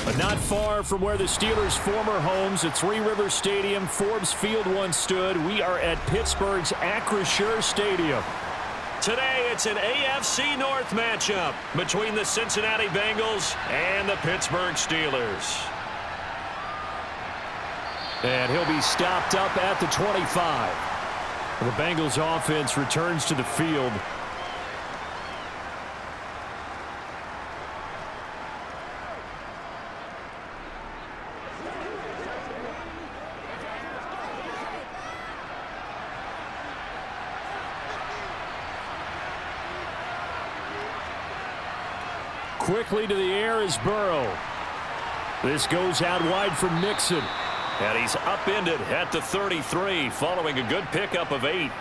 But not far from where the Steelers' former homes at Three Rivers Stadium, Forbes Field once stood, we are at Pittsburgh's Acrisure Stadium. Today, it's an AFC North matchup between the Cincinnati Bengals and the Pittsburgh Steelers. And he'll be stopped up at the 25. The Bengals offense returns to the field. Quickly to the air is Burrow. This goes out wide for Mixon. And he's upended at the 33 following a good pickup of 8.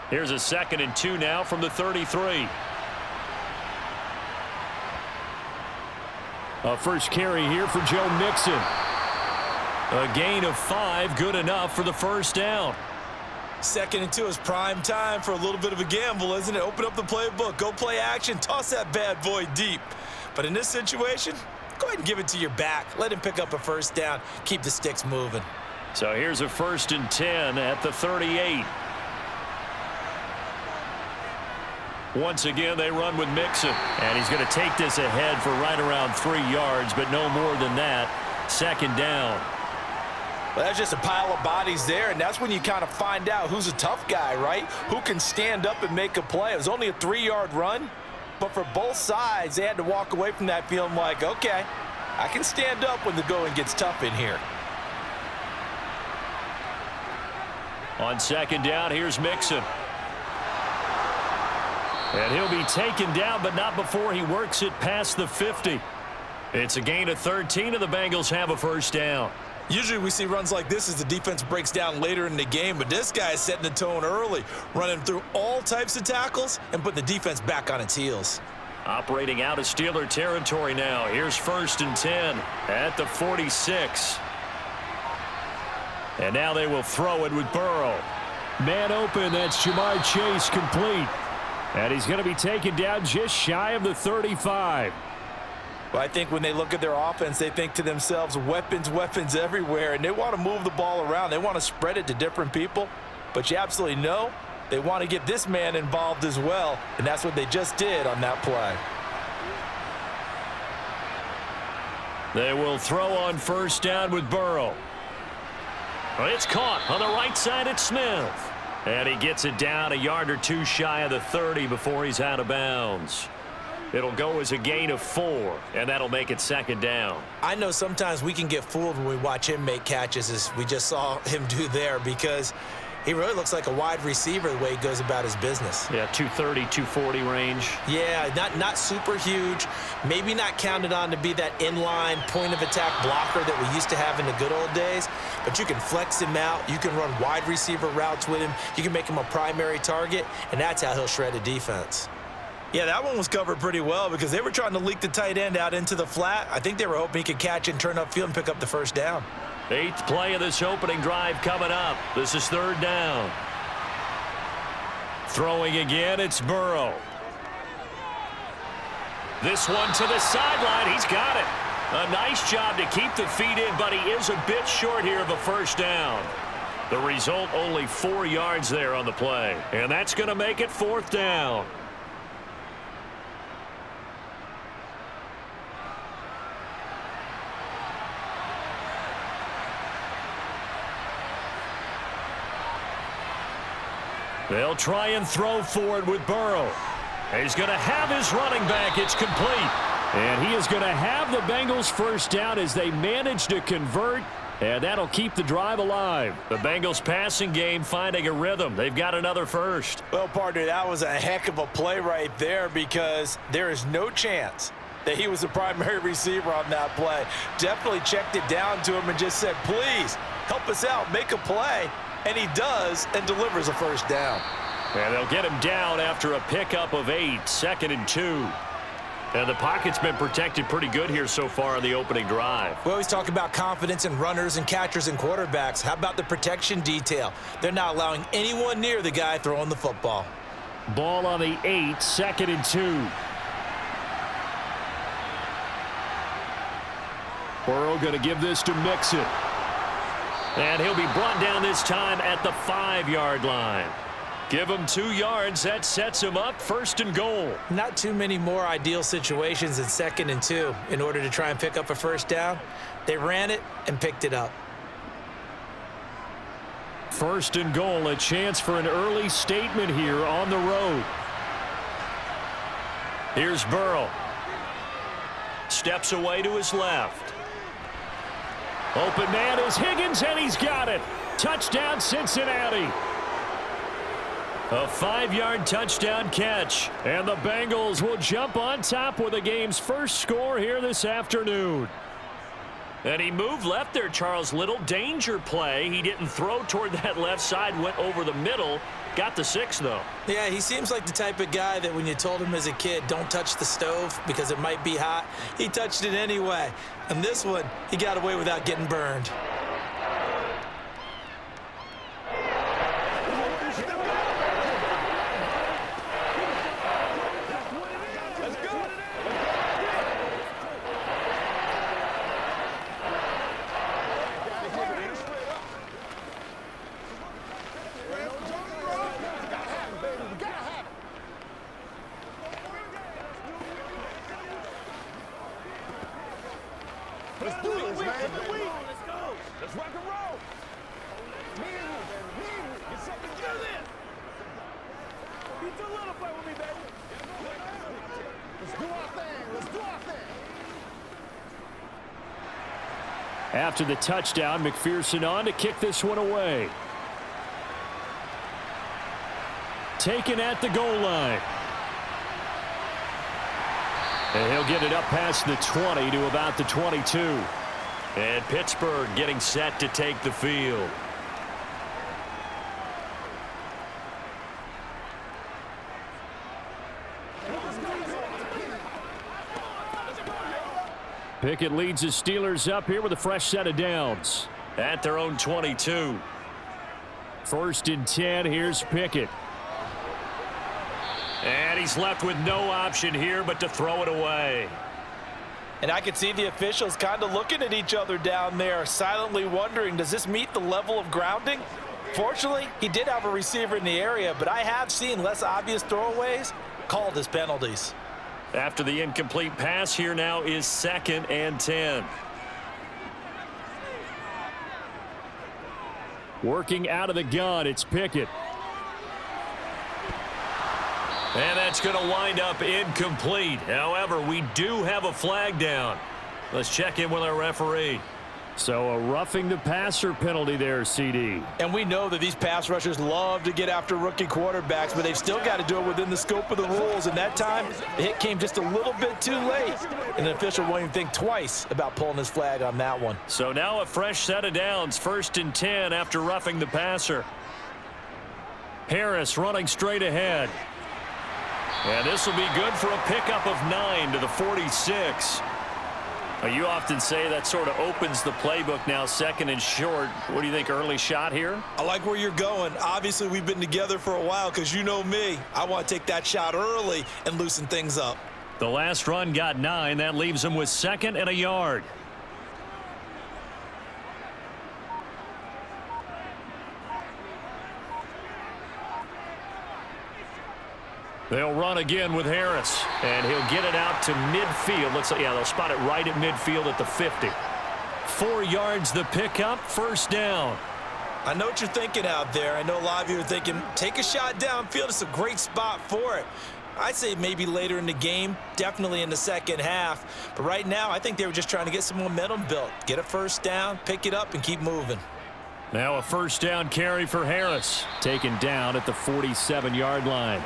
Here's a 2nd and 2 now from the 33. A first carry here for Joe Mixon. A gain of 5, good enough for the first down. 2nd and 2 is prime time for a little bit of a gamble, isn't it? Open up the playbook, go play action, toss that bad boy deep. But in this situation, go ahead and give it to your back. Let him pick up a first down. Keep the sticks moving. So here's a 1st and 10 at the 38. Once again, they run with Mixon. And he's going to take this ahead for right around 3 yards, but no more than that. 2nd down. Well, that's just a pile of bodies there, and that's when you kind of find out who's a tough guy, right? Who can stand up and make a play. It was only a 3-yard run, but for both sides, they had to walk away from that feeling like, okay, I can stand up when the going gets tough in here. On 2nd down, here's Mixon. And he'll be taken down, but not before he works it past the 50. It's a gain of 13, and the Bengals have a first down. Usually we see runs like this as the defense breaks down later in the game, but this guy is setting the tone early, running through all types of tackles and put the defense back on its heels. Operating out of Steeler territory now. Here's 1st and 10 at the 46. And now they will throw it with Burrow. Man open, that's Jamar Chase complete. And he's going to be taken down just shy of the 35. Well, I think when they look at their offense, they think to themselves, weapons, weapons everywhere, and they want to move the ball around. They want to spread it to different people, but you absolutely know they want to get this man involved as well, and that's what they just did on that play. They will throw on 1st down with Burrow. It's caught on the right side at Smith. And he gets it down a yard or 2 shy of the 30 before he's out of bounds. It'll go as a gain of 4, and that'll make it 2nd down. I know sometimes we can get fooled when we watch him make catches, as we just saw him do there, because he really looks like a wide receiver the way he goes about his business. Yeah, 230, 240 range. Yeah, not super huge. Maybe not counted on to be that inline point-of-attack blocker that we used to have in the good old days, but you can flex him out. You can run wide receiver routes with him. You can make him a primary target, and that's how he'll shred a defense. Yeah, that one was covered pretty well because they were trying to leak the tight end out into the flat. I think they were hoping he could catch and turn upfield and pick up the first down. 8th play of this opening drive coming up. This is 3rd down. Throwing again, it's Burrow. This one to the sideline. He's got it. A nice job to keep the feet in, but he is a bit short here of a first down. The result, only 4 yards there on the play. And that's going to make it 4th down. They'll try and throw forward with Burrow. He's going to have his running back. It's complete. And he is going to have the Bengals first down as they manage to convert. And that'll keep the drive alive. The Bengals passing game finding a rhythm. They've got another first. Well, partner, that was a heck of a play right there because there is no chance that he was the primary receiver on that play. Definitely checked it down to him and just said, please, help us out, make a play. And he does and delivers a first down. And they'll get him down after a pickup of 8, 2nd and 2. And the pocket's been protected pretty good here so far on the opening drive. We always talk about confidence in runners and catchers and quarterbacks. How about the protection detail? They're not allowing anyone near the guy throwing the football. Ball on the 8, 2nd and 2. Burrow going to give this to Mixon. And he'll be brought down this time at the 5-yard line. Give him 2 yards. That sets him up 1st and goal. Not too many more ideal situations than 2nd and 2 in order to try and pick up a first down. They ran it and picked it up. 1st and goal, a chance for an early statement here on the road. Here's Burrow. Steps away to his left. Open man is Higgins, and he's got it. Touchdown, Cincinnati. A 5-yard touchdown catch, and the Bengals will jump on top with the game's first score here this afternoon. And he moved left there, Charles. Little danger play. He didn't throw toward that left side, went over the middle. Got the 6, though. Yeah, he seems like the type of guy that when you told him as a kid, don't touch the stove because it might be hot, he touched it anyway. And this one, he got away without getting burned. Let's do this, man. Let's go. Let's rock and roll. Me and you, baby. Me and you. Get something to do this. You too little to play with me, baby. Let's do our thing. Let's do our thing. After the touchdown, McPherson on to kick this one away. Taken at the goal line. And he'll get it up past the 20 to about the 22. And Pittsburgh getting set to take the field. Pickett leads the Steelers up here with a fresh set of downs. At their own 22. 1st and 10, here's Pickett. And he's left with no option here but to throw it away. And I could see the officials kind of looking at each other down there, silently wondering, does this meet the level of grounding? Fortunately, he did have a receiver in the area, but I have seen less obvious throwaways called as penalties. After the incomplete pass, here now is 2nd and 10. Working out of the gun, it's Pickett. And that's going to wind up incomplete. However, we do have a flag down. Let's check in with our referee. So a roughing the passer penalty there, CD. And we know that these pass rushers love to get after rookie quarterbacks, but they've still got to do it within the scope of the rules. And that time, the hit came just a little bit too late. And the official won't even think twice about pulling his flag on that one. So now a fresh set of downs, 1st and 10 after roughing the passer. Harris running straight ahead. And this will be good for a pickup of 9 to the 46. You often say that sort of opens the playbook now, 2nd and short. What do you think, early shot here? I like where you're going. Obviously, we've been together for a while because you know me. I want to take that shot early and loosen things up. The last run got 9. That leaves him with 2nd and a yard. They'll run again with Harris, and he'll get it out to midfield. Looks like, yeah, they'll spot it right at midfield at the 50. 4 yards the pickup, 1st down. I know what you're thinking out there. I know a lot of you are thinking, take a shot downfield. It's a great spot for it. I'd say maybe later in the game, definitely in the second half. But right now, I think they were just trying to get some momentum built. Get a 1st down, pick it up, and keep moving. Now a 1st down carry for Harris. Taken down at the 47-yard line.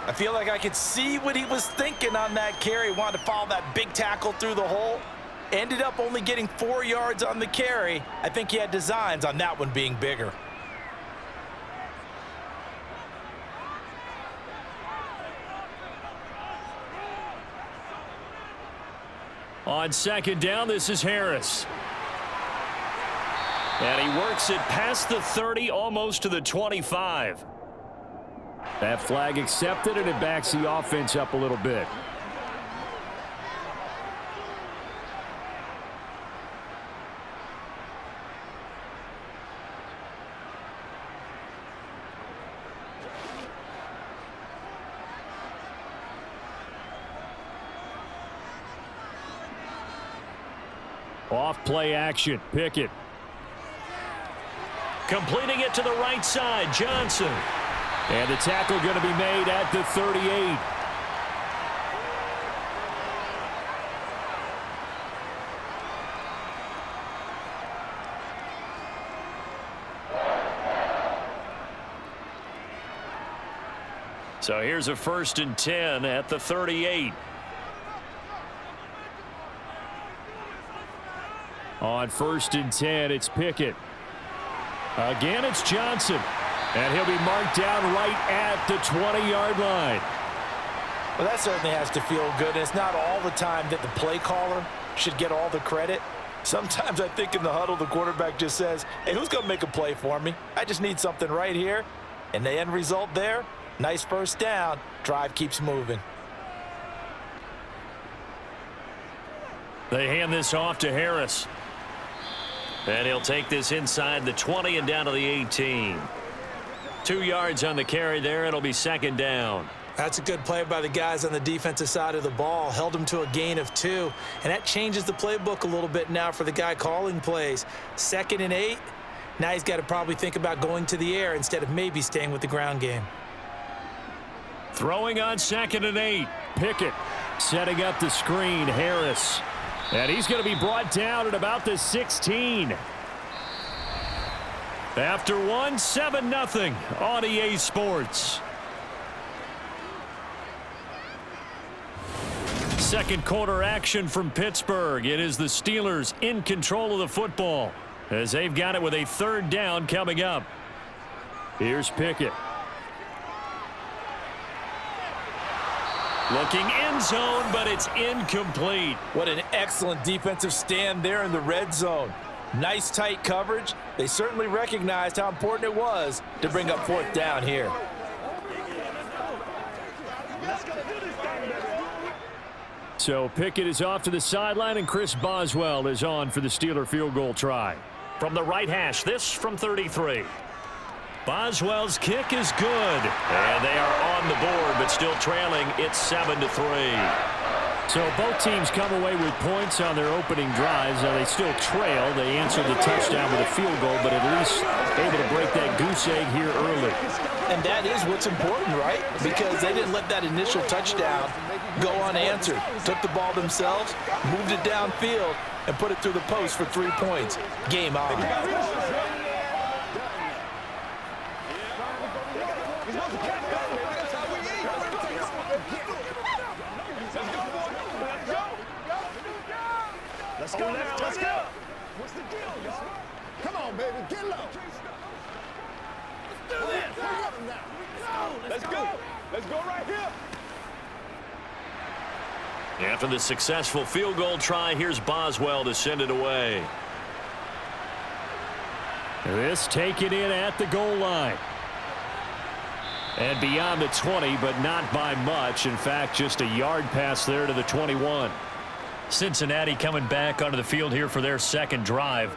I feel like I could see what he was thinking on that carry. Wanted to follow that big tackle through the hole. Ended up only getting 4 yards on the carry. I think he had designs on that one being bigger. On second down, this is Harris. And he works it past the 30, almost to the 25. That flag accepted, and it backs the offense up a little bit. Off play action. Pickett. Completing it to the right side. Johnson. And the tackle going to be made at the 38. So here's a 1st and 10 at the 38. On 1st and 10, it's Pickett. Again, it's Johnson. And he'll be marked down right at the 20-yard line. Well, that certainly has to feel good. It's not all the time that the play caller should get all the credit. Sometimes I think in the huddle, the quarterback just says, hey, who's going to make a play for me? I just need something right here. And the end result there, nice 1st down. Drive keeps moving. They hand this off to Harris. And he'll take this inside the 20 and down to the 18. 2 yards on the carry there. It'll be 2nd down. That's a good play by the guys on the defensive side of the ball. Held them to a gain of 2. And that changes the playbook a little bit now for the guy calling plays. 2nd and 8. Now he's got to probably think about going to the air instead of maybe staying with the ground game. Throwing on 2nd and 8. Pickett setting up the screen. Harris. And he's going to be brought down at about the 16. After 7-0 on EA Sports. Second quarter action from Pittsburgh. It is the Steelers in control of the football as they've got it with a 3rd down coming up. Here's Pickett. Looking end zone, but it's incomplete. What an excellent defensive stand there in the red zone. Nice tight coverage. They certainly recognized how important it was to bring up 4th down here. So Pickett is off to the sideline, and Chris Boswell is on for the Steeler field goal try. From the right hash, this from 33. Boswell's kick is good. And they are on the board, but still trailing. It's 7-3. So both teams come away with points on their opening drives. Now they still trail. They answered the touchdown with a field goal, but at least able to break that goose egg here early. And that is what's important, right? Because they didn't let that initial touchdown go unanswered. Took the ball themselves, moved it downfield, and put it through the post for 3 points. Game on. Let's go now, let's go. What's the deal, y'all? Come on, baby, get low. Let's do this. Let's go. Let's go right here. After the successful field goal try, here's Boswell to send it away. This taken in at the goal line. And beyond the 20, but not by much. In fact, just a yard pass there to the 21. Cincinnati coming back onto the field here for their 2nd drive.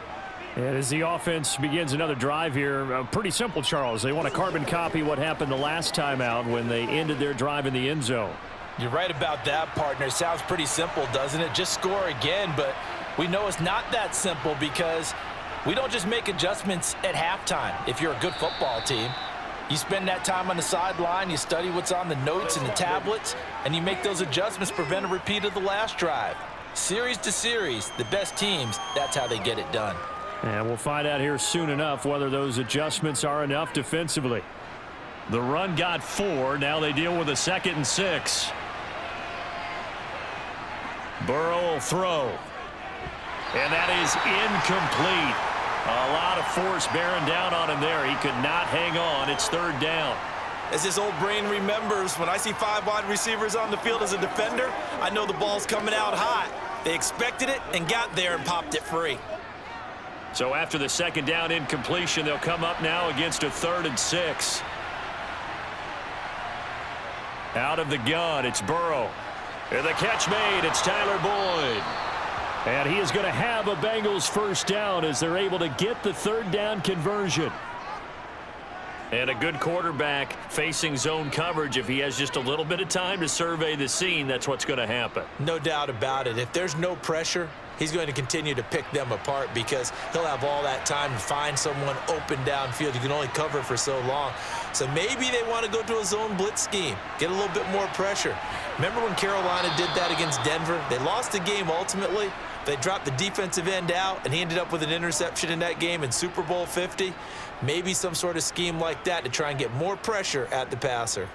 And as the offense begins another drive here, pretty simple, Charles. They want to carbon copy what happened the last time out when they ended their drive in the end zone. You're right about that, partner. Sounds pretty simple, doesn't it? Just score again, but we know it's not that simple because we don't just make adjustments at halftime if you're a good football team. You spend that time on the sideline, you study what's on the notes and the tablets, and you make those adjustments to prevent a repeat of the last drive. Series to series, the best teams, that's how they get it done. And we'll find out here soon enough whether those adjustments are enough defensively. The run got 4. Now they deal with a 2nd and 6. Burrow will throw. And that is incomplete. A lot of force bearing down on him there. He could not hang on. It's 3rd down. As his old brain remembers, when I see 5 wide receivers on the field as a defender, I know the ball's coming out hot. They expected it and got there and popped it free. So after the second down incompletion, they'll come up now against a 3rd and 6. Out of the gun, it's Burrow. And the catch made, it's Tyler Boyd. And he is going to have a Bengals first down as they're able to get the 3rd down conversion. And a good quarterback facing zone coverage. If he has just a little bit of time to survey the scene, that's what's going to happen. No doubt about it. If there's no pressure, he's going to continue to pick them apart because he'll have all that time to find someone open downfield. You can only cover for so long. So maybe they want to go to a zone blitz scheme, get a little bit more pressure. Remember when Carolina did that against Denver? They lost the game ultimately. They dropped the defensive end out, and he ended up with an interception in that game in Super Bowl 50. Maybe some sort of scheme like that to try and get more pressure at the passer.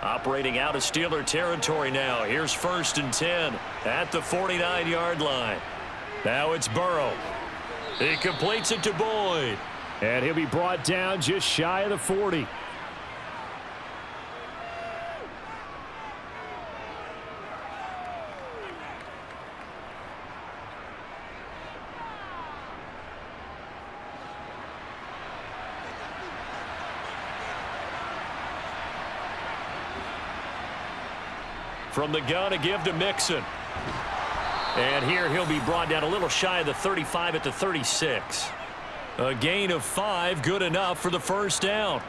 Operating out of Steeler territory now. Here's 1st and 10 at the 49-yard line. Now it's Burrow. He completes it to Boyd. And he'll be brought down just shy of the 40. From the gun, a give to Mixon. And here he'll be brought down a little shy of the 35 at the 36. A gain of 5, good enough for the first down.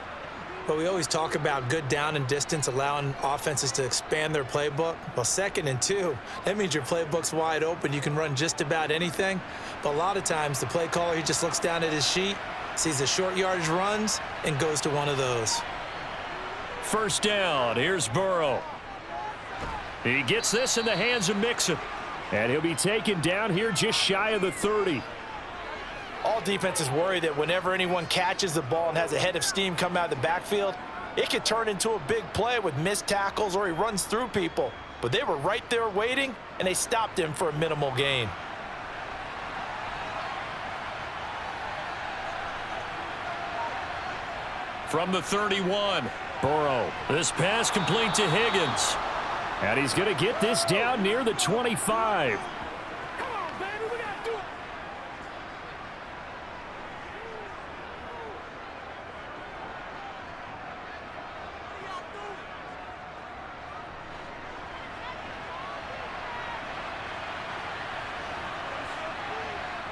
But we always talk about good down and distance, allowing offenses to expand their playbook. Well, 2nd and 2, that means your playbook's wide open. You can run just about anything. But a lot of times, the play caller, he just looks down at his sheet, sees the short yardage runs, and goes to one of those. First down, here's Burrow. He gets this in the hands of Mixon. And he'll be taken down here just shy of the 30. All defenses worry that whenever anyone catches the ball and has a head of steam come out of the backfield, it could turn into a big play with missed tackles or he runs through people. But they were right there waiting, and they stopped him for a minimal gain. From the 31, Burrow. This pass complete to Higgins. And he's going to get this down near the 25. Come on, baby, we got to do it.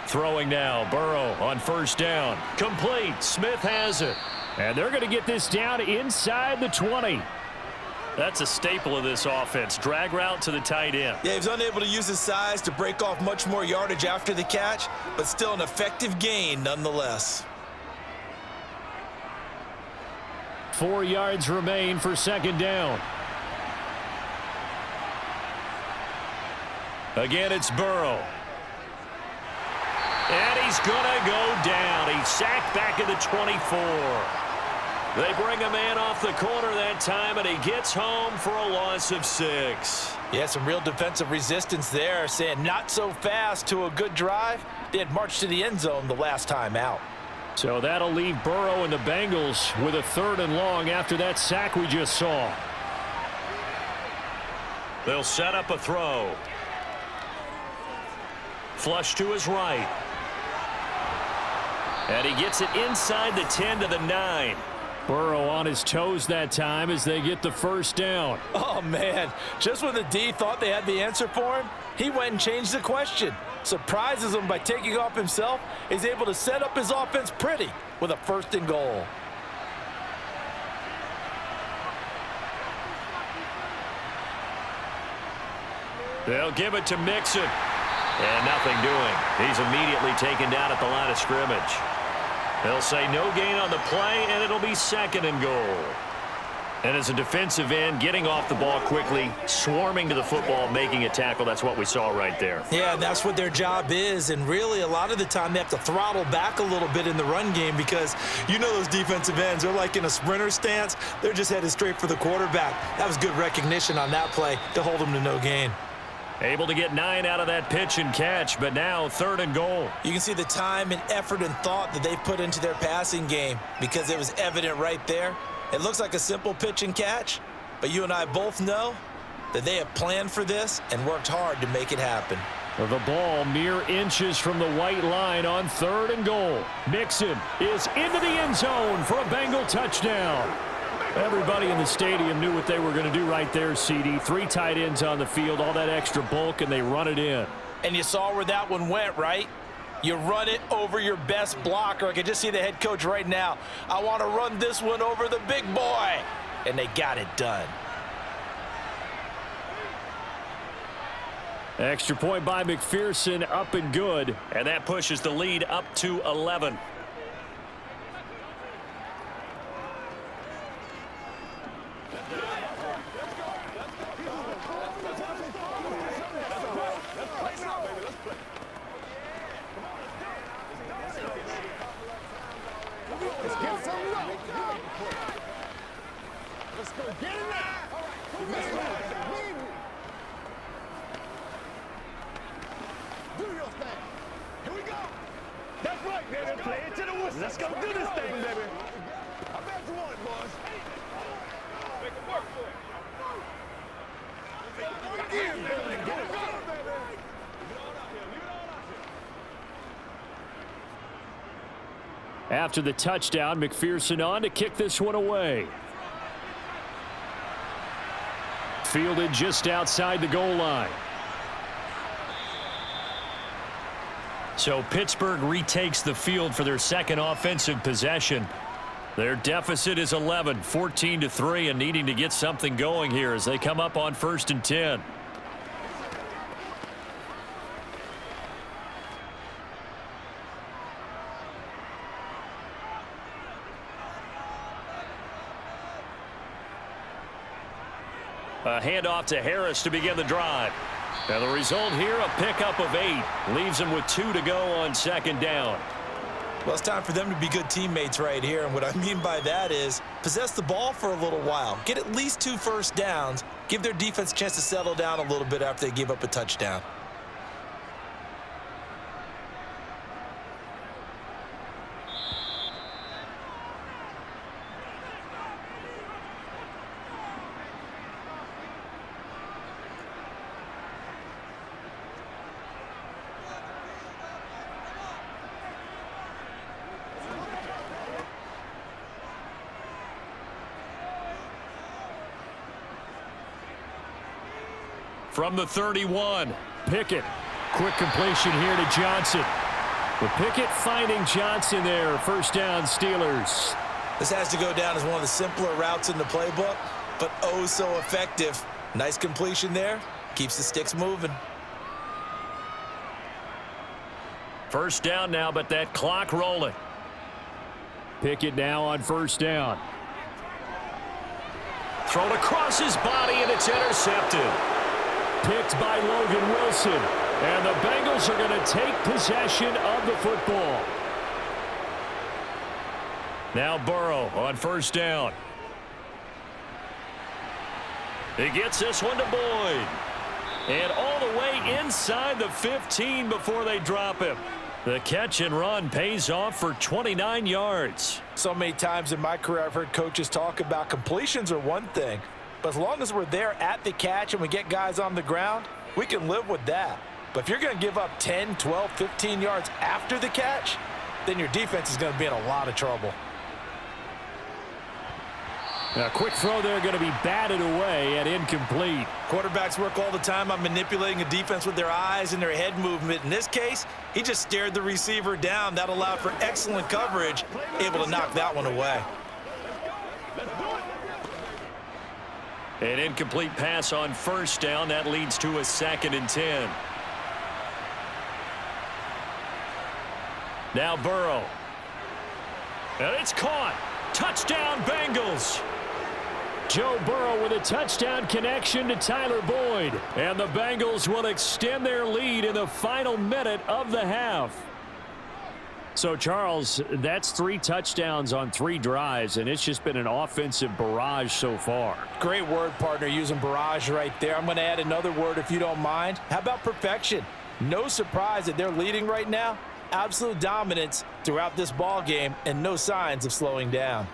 Throwing now, Burrow on first down. Complete, Smith has it. And they're going to get this down inside the 20. That's a staple of this offense. Drag route to the tight end. Yeah, he was unable to use his size to break off much more yardage after the catch, but still an effective gain nonetheless. 4 yards remain for 2nd down. Again, it's Burrow. And he's going to go down. He's sacked back at the 24. They bring a man off the corner that time, and he gets home for a loss of 6. Yeah, some real defensive resistance there, saying not so fast to a good drive. They had marched to the end zone the last time out. So that'll leave Burrow and the Bengals with a 3rd and long after that sack we just saw. They'll set up a throw. Flush to his right. And he gets it inside the 10 to the 9. Burrow on his toes that time as they get the first down. Oh, man. Just when the D thought they had the answer for him, he went and changed the question. Surprises him by taking off himself. He's able to set up his offense pretty with a 1st and goal. They'll give it to Mixon. And nothing doing. He's immediately taken down at the line of scrimmage. They'll say no gain on the play, and it'll be 2nd and goal. And as a defensive end, getting off the ball quickly, swarming to the football, making a tackle, that's what we saw right there. Yeah, that's what their job is, and really a lot of the time they have to throttle back a little bit in the run game because you know those defensive ends, they're like in a sprinter stance. They're just headed straight for the quarterback. That was good recognition on that play to hold them to no gain. Able to get 9 out of that pitch and catch, but now 3rd and goal. You can see the time and effort and thought that they put into their passing game because it was evident right there. It looks like a simple pitch and catch, But you and I both know that they have planned for this and worked hard to make it happen. The ball mere inches from the white line on 3rd and goal. Mixon is into the end zone for a Bengal touchdown. Everybody in the stadium knew what they were going to do right there, CD. 3 tight ends on the field, all that extra bulk, and they run it in. And you saw where that one went, right? You run it over your best blocker. I can just see the head coach right now. I want to run this one over the big boy. And they got it done. Extra point by McPherson, up and good. And that pushes the lead up to 11. Let's go. Get it now. Do your thing. Here we go. That's right, baby. Play it to the whistle. Let's go do this thing, baby. I bet you want it, boys. Make it work for it. Again, baby. Get it going, baby. After the touchdown, McPherson on to kick this one away. Fielded just outside the goal line. So Pittsburgh retakes the field for their second offensive possession. Their deficit is 11, 14-3, and needing to get something going here as they come up on 1st and 10. A handoff to Harris to begin the drive. And the result here, a pickup of 8. Leaves them with 2 to go on 2nd down. Well, it's time for them to be good teammates right here. And what I mean by that is possess the ball for a little while. Get at least 2 first downs. Give their defense a chance to settle down a little bit after they give up a touchdown. From the 31, Pickett. Quick completion here to Johnson. With Pickett finding Johnson there. 1st down, Steelers. This has to go down as one of the simpler routes in the playbook, but oh so effective. Nice completion there. Keeps the sticks moving. 1st down now, but that clock rolling. Pickett now on 1st down. Thrown across his body, and it's intercepted. Picked by Logan Wilson. And the Bengals are going to take possession of the football. Now Burrow on 1st down. He gets this one to Boyd. And all the way inside the 15 before they drop him. The catch and run pays off for 29 yards. So many times in my career I've heard coaches talk about completions are one thing. But as long as we're there at the catch and we get guys on the ground, we can live with that. But if you're going to give up 10, 12, 15 yards after the catch, then your defense is going to be in a lot of trouble. A quick throw there going to be batted away and incomplete. Quarterbacks work all the time on manipulating a defense with their eyes and their head movement. In this case, he just stared the receiver down. That allowed for excellent coverage, able to knock that one away. An incomplete pass on 1st down. That leads to a 2nd and 10. Now Burrow. And it's caught. Touchdown, Bengals. Joe Burrow with a touchdown connection to Tyler Boyd. And the Bengals will extend their lead in the final minute of the half. So, Charles, that's 3 touchdowns on 3 drives, and it's just been an offensive barrage so far. Great word, partner, using barrage right there. I'm going to add another word if you don't mind. How about perfection? No surprise that they're leading right now. Absolute dominance throughout this ball game and no signs of slowing down.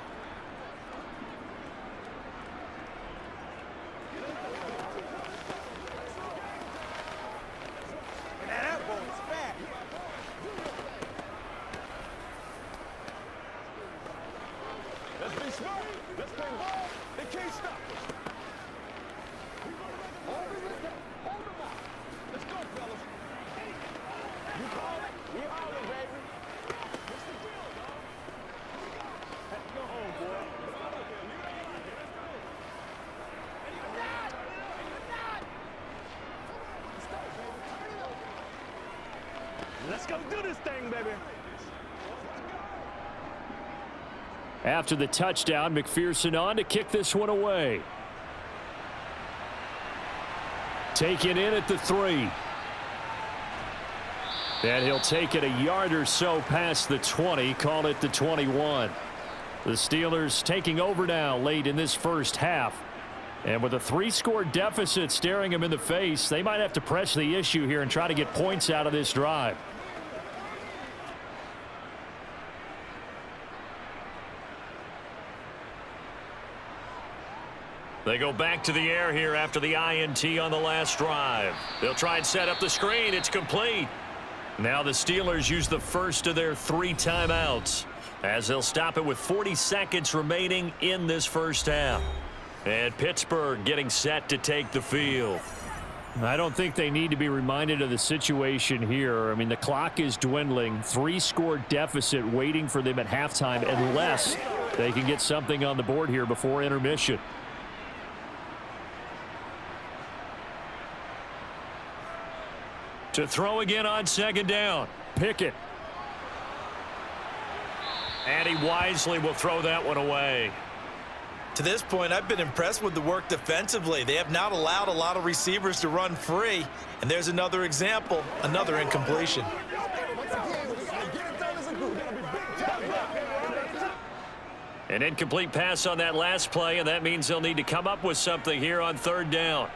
stop it. Hold him out. Let's go, fellas. You call it? We holler, baby. What's the deal, dog? Let's go home, boy. Let's go do this thing, baby. After the touchdown, McPherson on to kick this one away. Taken in at the 3. And he'll take it a yard or so past the 20, call it the 21. The Steelers taking over now late in this first half. And with a 3-score deficit staring them in the face, they might have to press the issue here and try to get points out of this drive. They go back to the air here after the INT on the last drive. They'll try and set up the screen. It's complete. Now the Steelers use the first of their 3 timeouts as they'll stop it with 40 seconds remaining in this first half. And Pittsburgh getting set to take the field. I don't think they need to be reminded of the situation here. I mean, the clock is dwindling. 3-score deficit waiting for them at halftime unless they can get something on the board here before intermission. To throw again on second down. Pickett. And he wisely will throw that one away. To this point, I've been impressed with the work defensively. They have not allowed a lot of receivers to run free. And there's another example, another incompletion. An incomplete pass on that last play, and that means they'll need to come up with something here on third down.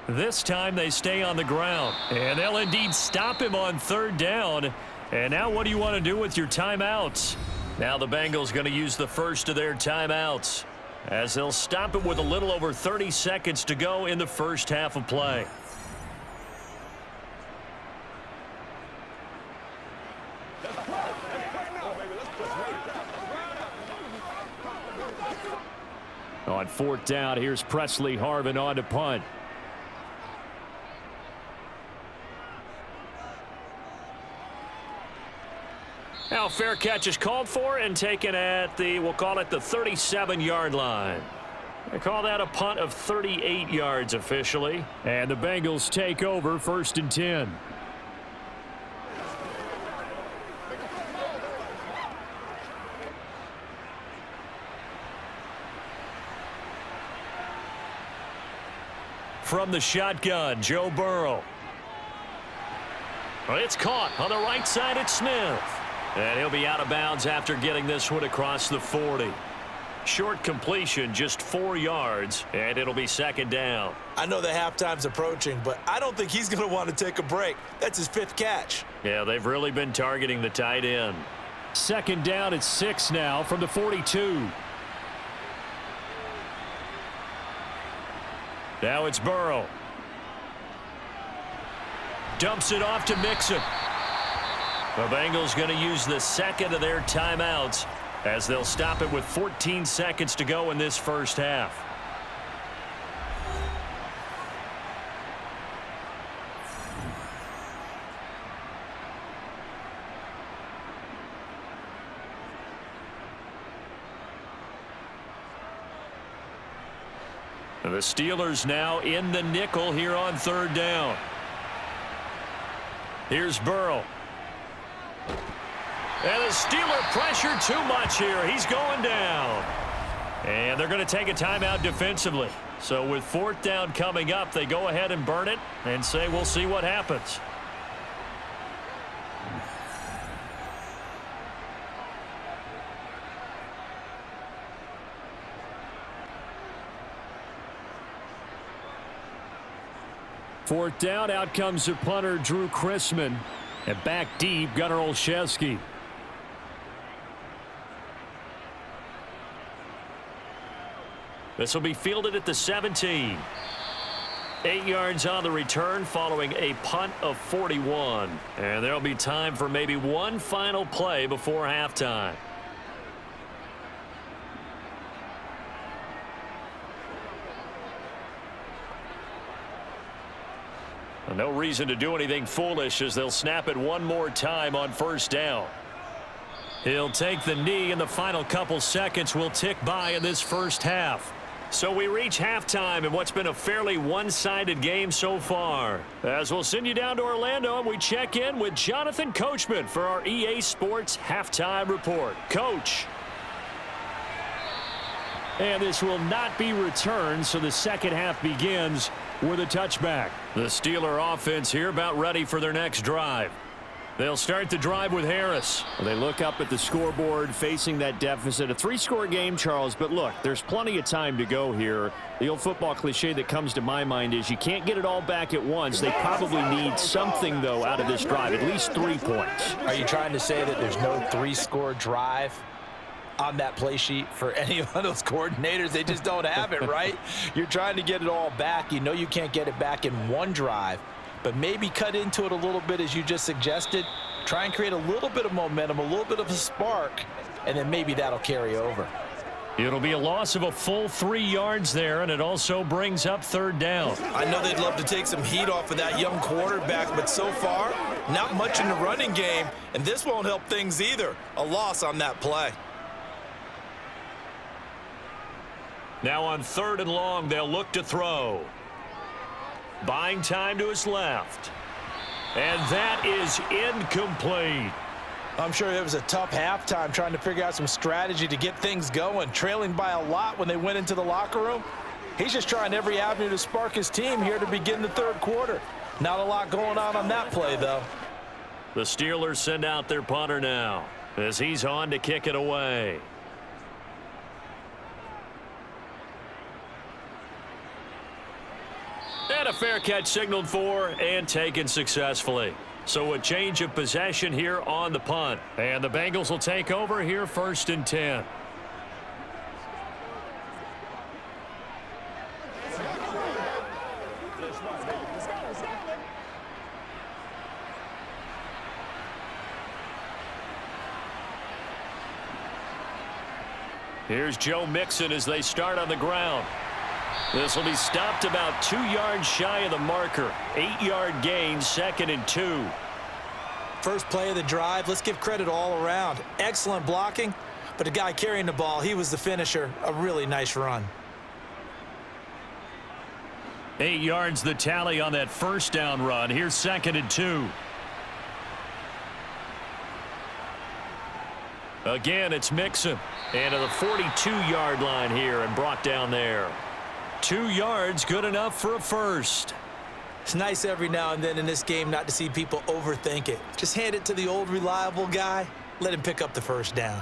This time they stay on the ground, and they'll indeed stop him on third down. And now what do you want to do with your timeouts? Now the Bengals going to use the first of their timeouts as they'll stop it with a little over 30 seconds to go in the first half of play. On fourth down, here's Presley Harvin on to punt. Now fair catch is called for and taken at the, we'll call it the 37-yard line. They call that a punt of 38 yards officially. And the Bengals take over 1st and 10. From the shotgun, Joe Burrow. Well, it's caught on the right side at Smith. And he'll be out of bounds after getting this one across the 40. Short completion, just 4 yards, and it'll be second down. I know the halftime's approaching, but I don't think he's going to want to take a break. That's his 5th catch. Yeah, they've really been targeting the tight end. Second down at 6 now from the 42. Now it's Burrow. Dumps it off to Mixon. The Bengals going to use the second of their timeouts as they'll stop it with 14 seconds to go in this first half. The Steelers now in the nickel here on third down. Here's Burrow. And the Steeler pressure too much here. He's going down. And they're going to take a timeout defensively. So with fourth down coming up, they go ahead and burn it and say we'll see what happens. Fourth down, out comes the punter, Drew Chrisman. And back deep, Gunnar Olszewski. This will be fielded at the 17. 8 yards on the return following a punt of 41. And there'll be time for maybe one final play before halftime. No reason to do anything foolish as they'll snap it one more time on first down. He'll take the knee, and the final couple seconds will tick by in this first half. So we reach halftime in what's been a fairly one-sided game so far. As we'll send you down to Orlando, and we check in with Jonathan Coachman for our EA Sports Halftime Report. Coach. And this will not be returned, so the second half begins with a touchback. The Steeler offense here about ready for their next drive. They'll start the drive with Harris. They look up at the scoreboard facing that deficit. A three-score game, Charles, but look, there's plenty of time to go here. The old football cliche that comes to my mind is you can't get it all back at once. They probably need something, though, out of this drive, at least 3 points. Are you trying to say that there's no three-score drive on that play sheet for any of those coordinators? They just don't have it, right? You're trying to get it all back. You know you can't get it back in one drive. But maybe cut into it a little bit, as you just suggested. Try and create a little bit of momentum, a little bit of a spark, and then maybe that'll carry over. It'll be a loss of a full 3 yards there, and it also brings up third down. I know they'd love to take some heat off of that young quarterback, but so far, not much in the running game, and this won't help things either. A loss on that play. Now on 3rd and long, they'll look to throw. Buying time to his left. And that is incomplete. I'm sure it was a tough halftime trying to figure out some strategy to get things going. Trailing by a lot when they went into the locker room. He's just trying every avenue to spark his team here to begin the third quarter. Not a lot going on that play, though. The Steelers send out their punter now as he's on to kick it away. And a fair catch signaled for and taken successfully. So a change of possession here on the punt. And the Bengals will take over here 1st and 10. Here's Joe Mixon as they start on the ground. This will be stopped about 2 yards shy of the marker. 8-yard gain, 2nd and 2. First play of the drive, let's give credit all around. Excellent blocking, but the guy carrying the ball, he was the finisher. A really nice run. 8 yards the tally on that first down run. Here's 2nd and 2. Again, it's Mixon. And to the 42-yard line here and brought down there. 2 yards, good enough for a first. It's nice every now and then in this game not to see people overthink it. Just hand it to the old reliable guy. Let him pick up the first down.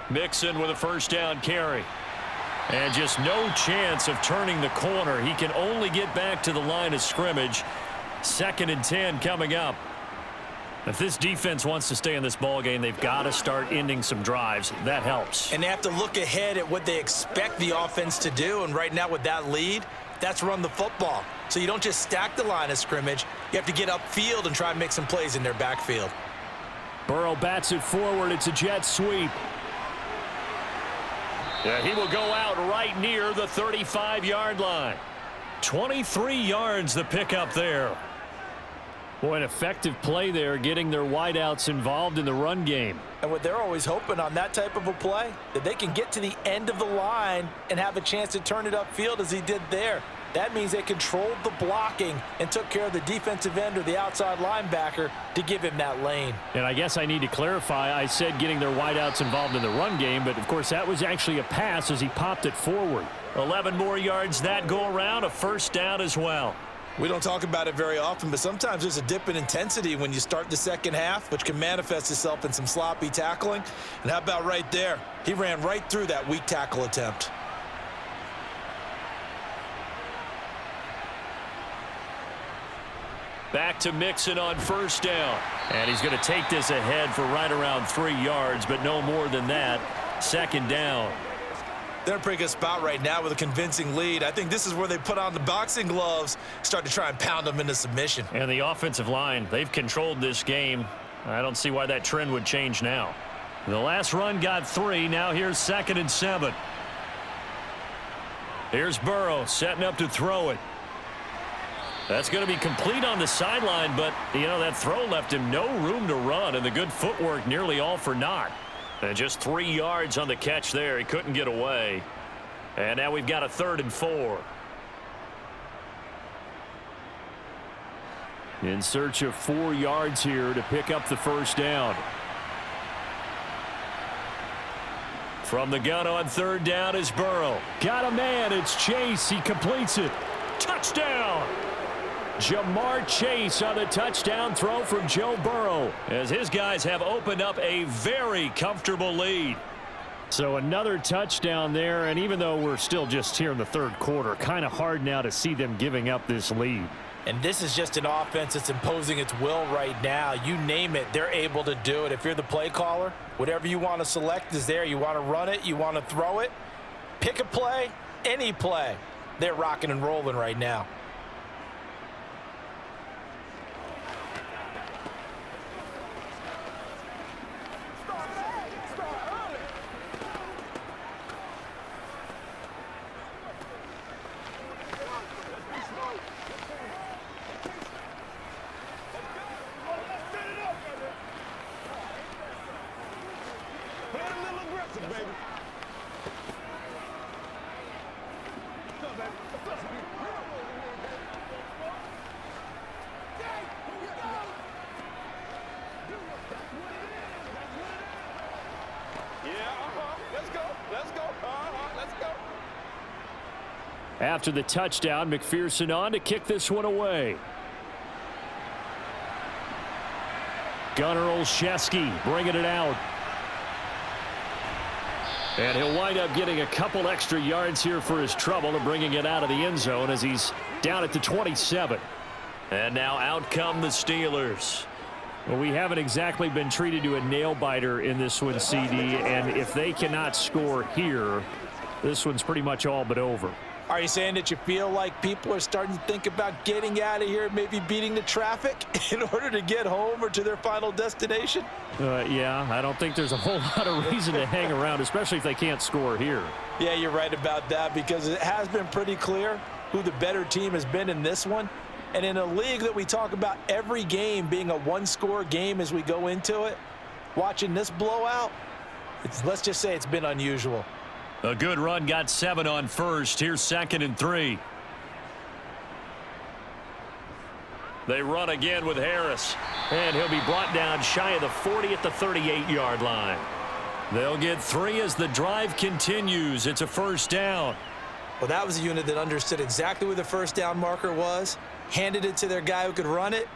Mixon with a first down carry. And just no chance of turning the corner. He can only get back to the line of scrimmage. 2nd and 10 coming up. If this defense wants to stay in this ball game, they've got to start ending some drives. That helps. And they have to look ahead at what they expect the offense to do. And right now with that lead, that's run the football. So you don't just stack the line of scrimmage. You have to get upfield and try and make some plays in their backfield. Burrow bats it forward. It's a jet sweep. Yeah, he will go out right near the 35-yard line. 23 yards the pickup there. Boy, an effective play there, getting their wideouts involved in the run game. And what they're always hoping on that type of a play, that they can get to the end of the line and have a chance to turn it upfield as he did there. That means they controlled the blocking and took care of the defensive end or the outside linebacker to give him that lane. And I guess I need to clarify, I said getting their wideouts involved in the run game, but of course that was actually a pass as he popped it forward. 11 more yards that go around, a first down as well. We don't talk about it very often, but sometimes there's a dip in intensity when you start the second half, which can manifest itself in some sloppy tackling. And how about right there? He ran right through that weak tackle attempt. Back to Mixon on first down. And he's going to take this ahead for right around 3 yards, but no more than that. 2nd down. They're in a pretty good spot right now with a convincing lead. I think this is where they put on the boxing gloves, start to try and pound them into submission. And the offensive line, they've controlled this game. I don't see why that trend would change now. The last run got 3. Now here's 2nd and 7. Here's Burrow setting up to throw it. That's going to be complete on the sideline, but, that throw left him no room to run, and the good footwork nearly all for naught. And just 3 yards on the catch there. He couldn't get away. And now we've got a 3rd and 4. In search of 4 yards here to pick up the first down. From the gun on 3rd down is Burrow. Got a man. It's Chase. He completes it. Touchdown! Jamar Chase on the touchdown throw from Joe Burrow, as his guys have opened up a very comfortable lead. So another touchdown there, and even though we're still just here in the 3rd quarter, kind of hard now to see them giving up this lead. And this is just an offense that's imposing its will right now. You name it, they're able to do it. If you're the play caller, whatever you want to select is there. You want to run it, you want to throw it, pick a play, any play. They're rocking and rolling right now. After the touchdown, McPherson on to kick this one away. Gunnar Olszewski bringing it out. And he'll wind up getting a couple extra yards here for his trouble and bringing it out of the end zone as he's down at the 27. And now out come the Steelers. Well, we haven't exactly been treated to a nail-biter in this one, CD, and if they cannot score here, this one's pretty much all but over. Are you saying that you feel like people are starting to think about getting out of here, maybe beating the traffic in order to get home or to their final destination? Yeah, I don't think there's a whole lot of reason to hang around, especially if they can't score here. Yeah, you're right about that, because it has been pretty clear who the better team has been in this one. And in a league that we talk about every game being a one-score game as we go into it, watching this blowout, let's just say it's been unusual. A good run got 7 on 1st. Here's 2nd and 3. They run again with Harris. And he'll be brought down shy of the 40 at the 38-yard line. They'll get 3 as the drive continues. It's a 1st down. Well, that was a unit that understood exactly where the 1st down marker was, handed it to their guy who could run it,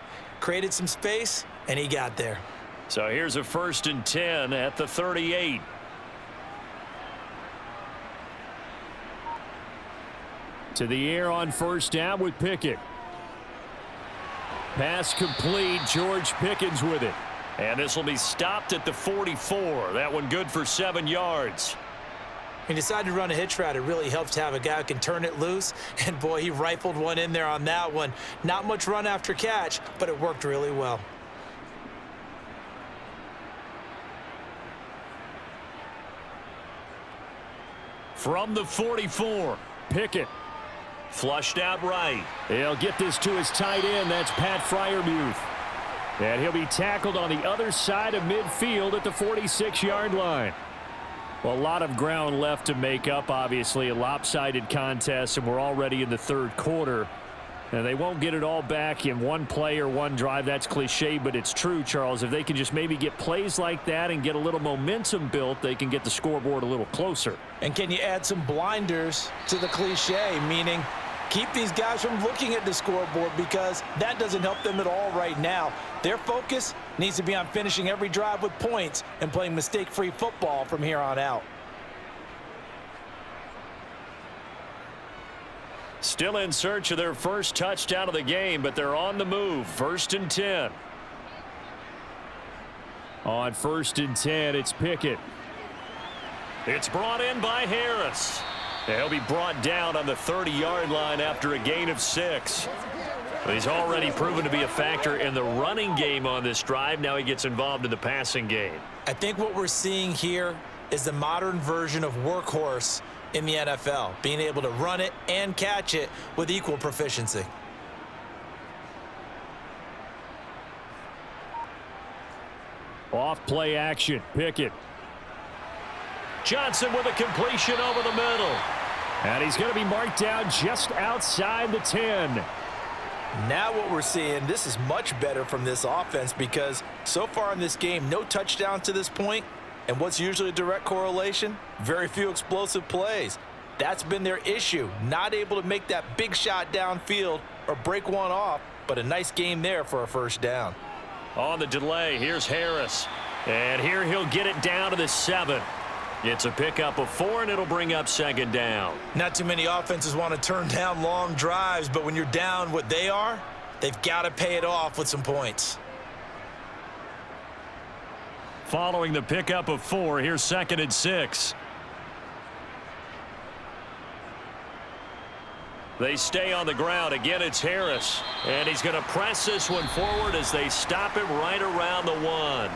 created some space, and he got there. So here's a 1st and 10 at the 38. To the air on 1st down with Pickett. Pass complete. George Pickens with it. And this will be stopped at the 44. That one good for 7 yards. He decided to run a hitch route. It really helps to have a guy who can turn it loose. And, boy, he rifled one in there on that one. Not much run after catch, but it worked really well. From the 44, Pickett. Flushed out right. He'll get this to his tight end. That's Pat Freiermuth. And he'll be tackled on the other side of midfield at the 46-yard line. Well, a lot of ground left to make up, obviously. A lopsided contest, and we're already in the 3rd quarter. And they won't get it all back in one play or one drive. That's cliche, but it's true, Charles. If they can just maybe get plays like that and get a little momentum built, they can get the scoreboard a little closer. And can you add some blinders to the cliche, meaning keep these guys from looking at the scoreboard, because that doesn't help them at all right now. Their focus needs to be on finishing every drive with points and playing mistake-free football from here on out. Still in search of their first touchdown of the game, but they're on the move. 1st and 10. On 1st and 10, it's Pickett. It's brought in by Harris. He'll be brought down on the 30-yard line after a gain of 6. He's already proven to be a factor in the running game on this drive. Now he gets involved in the passing game. I think what we're seeing here is the modern version of workhorse in the NFL, being able to run it and catch it with equal proficiency. Off play action. Pickett. Johnson with a completion over the middle. And he's going to be marked down just outside the 10. Now what we're seeing, this is much better from this offense because so far in this game, no touchdowns to this point. And what's usually a direct correlation? Very few explosive plays. That's been their issue. Not able to make that big shot downfield or break one off, but a nice game there for a first down. On the delay, here's Harris. And here he'll get it down to the 7. It's a pickup of 4, and it'll bring up second down. Not too many offenses want to turn down long drives, but when you're down what they are, they've got to pay it off with some points. Following the pickup of 4, here's 2nd and 6. They stay on the ground. Again, it's Harris. And he's going to press this one forward as they stop him right around the 1.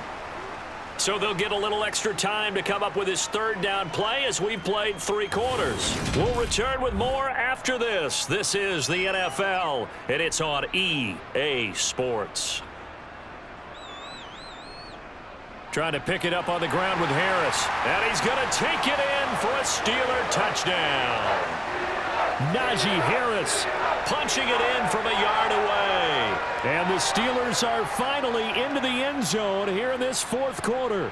So they'll get a little extra time to come up with his third down play as we've played 3 quarters. We'll return with more after this. This is the NFL, and it's on EA Sports. Trying to pick it up on the ground with Harris. And he's going to take it in for a Steeler touchdown. Najee Harris punching it in from a yard away. And the Steelers are finally into the end zone here in this 4th quarter.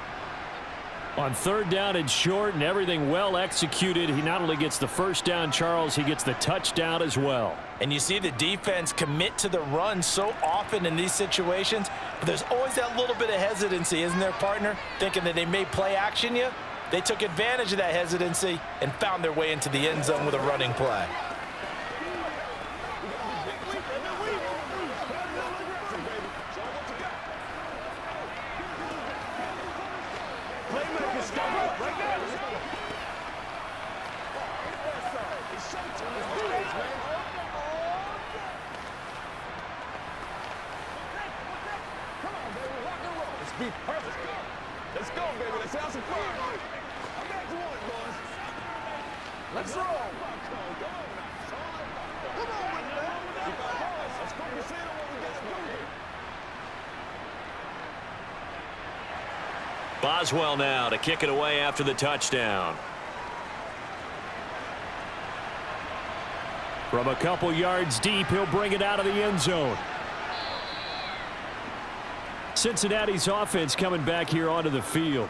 On 3rd down and short and everything well executed, he not only gets the first down, Charles, he gets the touchdown as well. And you see the defense commit to the run so often in these situations, but there's always that little bit of hesitancy, isn't there, partner? Thinking that they may play action you. They took advantage of that hesitancy and found their way into the end zone with a running play. Let's go, baby. Let's have some fun. I'm back to one, boys. Let's roll. Come on with that. Let's go. You see what we got to do. Boswell now to kick it away after the touchdown. From a couple yards deep, he'll bring it out of the end zone. Cincinnati's offense coming back here onto the field.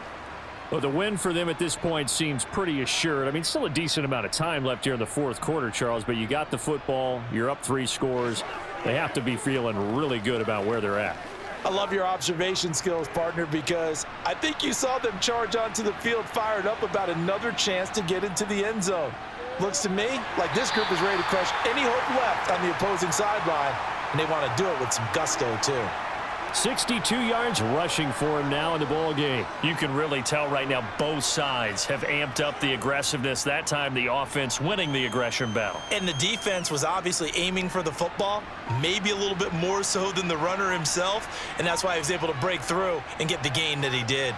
Well, the win for them at this point seems pretty assured. I mean, still a decent amount of time left here in the 4th quarter, Charles, but you got the football. You're up 3 scores. They have to be feeling really good about where they're at. I love your observation skills, partner, because I think you saw them charge onto the field fired up about another chance to get into the end zone. Looks to me like this group is ready to crush any hope left on the opposing sideline, and they want to do it with some gusto, too. 62 yards rushing for him now in the ball game. You can really tell right now both sides have amped up the aggressiveness. That time the offense winning the aggression battle. And the defense was obviously aiming for the football, maybe a little bit more so than the runner himself, and that's why he was able to break through and get the gain that he did.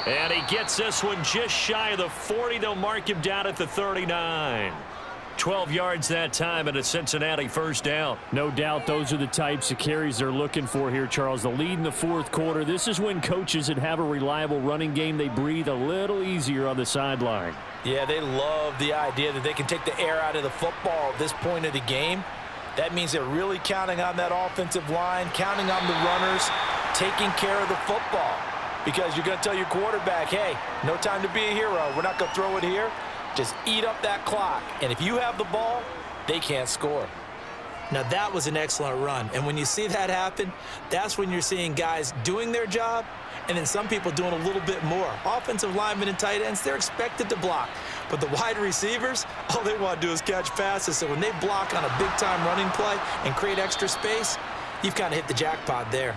And he gets this one just shy of the 40. They'll mark him down at the 39. 12 yards that time and a Cincinnati first down. No doubt those are the types of carries they're looking for here, Charles. The lead in the 4th quarter. This is when coaches that have a reliable running game, they breathe a little easier on the sideline. Yeah, they love the idea that they can take the air out of the football at this point of the game. That means they're really counting on that offensive line, counting on the runners, taking care of the football. Because you're going to tell your quarterback, hey, no time to be a hero. We're not going to throw it here. Just eat up that clock. And if you have the ball, they can't score. Now, that was an excellent run. And when you see that happen, that's when you're seeing guys doing their job and then some people doing a little bit more. Offensive linemen and tight ends, they're expected to block. But the wide receivers, all they want to do is catch passes. So when they block on a big-time running play and create extra space, you've kind of hit the jackpot there.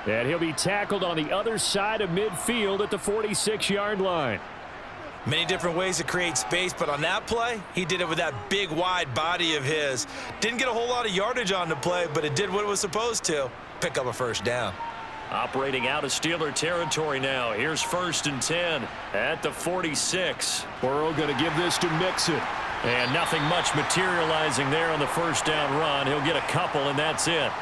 And he'll be tackled on the other side of midfield at the 46-yard line. Many different ways to create space, but on that play, he did it with that big, wide body of his. Didn't get a whole lot of yardage on the play, but it did what it was supposed to. Pick up a first down. Operating out of Steeler territory now. Here's 1st and 10 at the 46. Burrow going to give this to Mixon. And nothing much materializing there on the first down run. He'll get a couple, and that's it.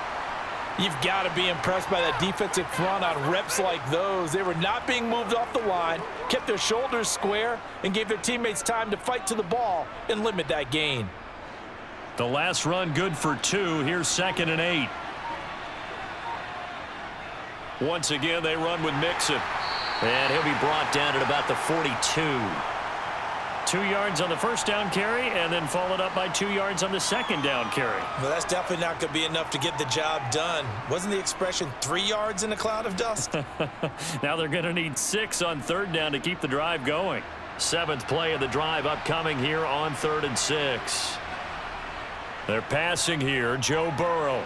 You've got to be impressed by that defensive front on reps like those. They were not being moved off the line, kept their shoulders square, and gave their teammates time to fight to the ball and limit that gain. The last run good for 2. Here's 2nd and 8. Once again, they run with Mixon. And he'll be brought down at about the 42. 2 yards on the first down carry, and then followed up by 2 yards on the second down carry. Well, that's definitely not going to be enough to get the job done. Wasn't the expression 3 yards in a cloud of dust? Now they're going to need 6 on 3rd down to keep the drive going. 7th play of the drive upcoming here on 3rd and 6. They're passing here. Joe Burrow